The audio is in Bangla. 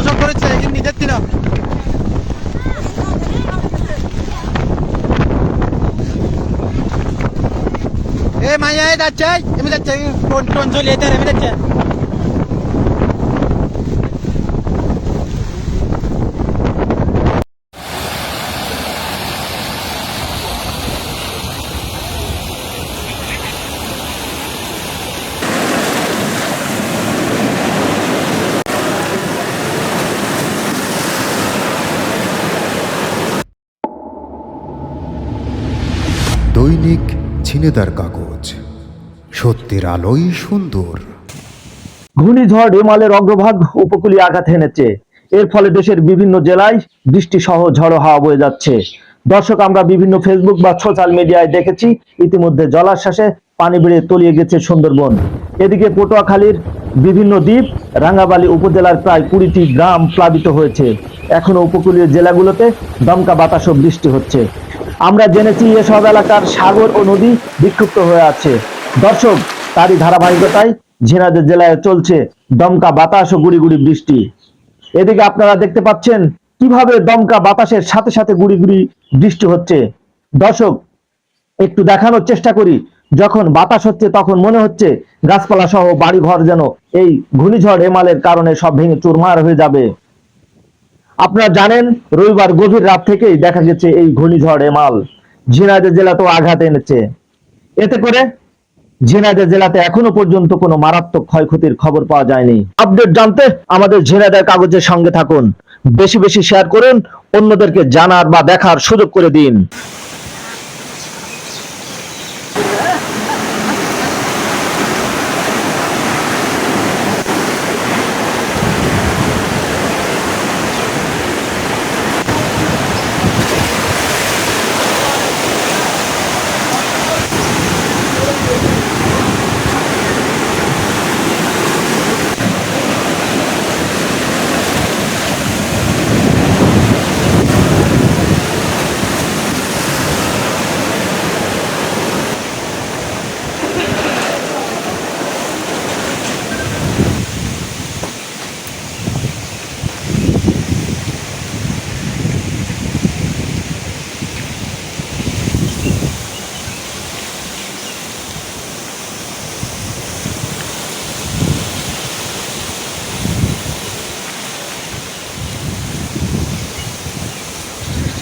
সব করেছে নিজের ছিল এ মাইয়া যাচ্ছে এমনি যাচ্ছে টোন চলে যেতে এমনি যাচ্ছে দৈনিক ঝিনেদার কাগজ, সত্যের আলোই সুন্দর। ঘূর্ণিঝড় রেমালের অগ্রভাগ উপকূলীয় আঘাত হেনেছে। এর ফলে দেশের বিভিন্ন জেলায় বৃষ্টি সহ ঝড়ো হাওয়া বয়ে যাচ্ছে। দর্শক, আমরা বিভিন্ন ফেসবুক বা সোশ্যাল মিডিয়ায় দেখেছি ইতিমধ্যে জলাশ্বাসে পানি বেড়ে তলিয়ে গেছে সুন্দরবন। এদিকে পটুয়াখালীর বিভিন্ন দ্বীপ, রাঙ্গাবালী উপজেলার প্রায় 20টি গ্রাম প্লাবিত হয়েছে। এখনো উপকূলীয় জেলাগুলোতে দমকা বাতাস ও বৃষ্টি হচ্ছে। আমরা জেনেছি এসব এলাকার সাগর ও নদী বিক্ষুব্ধ হয়ে আছে। দর্শক, তারই ধারাবাহিকতায় ঝিনাইদহ জেলায় চলছে দমকা বাতাস ও গুড়ি গুড়ি বৃষ্টি। এদিকে আপনারা দেখতে পাচ্ছেন কিভাবে দমকা বাতাসের সাথে সাথে গুড়ি গুড়ি বৃষ্টি হচ্ছে। দর্শক, একটু দেখানোর চেষ্টা করি। যখন বাতাস হচ্ছে তখন মনে হচ্ছে গাছপালা সহ বাড়িঘর যেন এই ঘূর্ণিঝড় রেমালের কারণে সব ভেঙে চুরমার হয়ে যাবে। আপনারা জানেন রবিবার গভীর রাত থেকেই দেখা গেছে এই ঘূর্ণিঝড় রেমাল ঝিনাইদহ জেলাতেও আঘাত এনেছে। এতে করে ঝিনাইদহ জেলাতে এখনো পর্যন্ত কোনো মারাত্মক ক্ষয়ক্ষতির খবর পাওয়া যায়নি। আপডেট জানতে আমাদের ঝিনাইদহ কাগজের সঙ্গে থাকুন, বেশি বেশি শেয়ার করুন, অন্যদেরকে জানার বা দেখার সুযোগ করে দিন।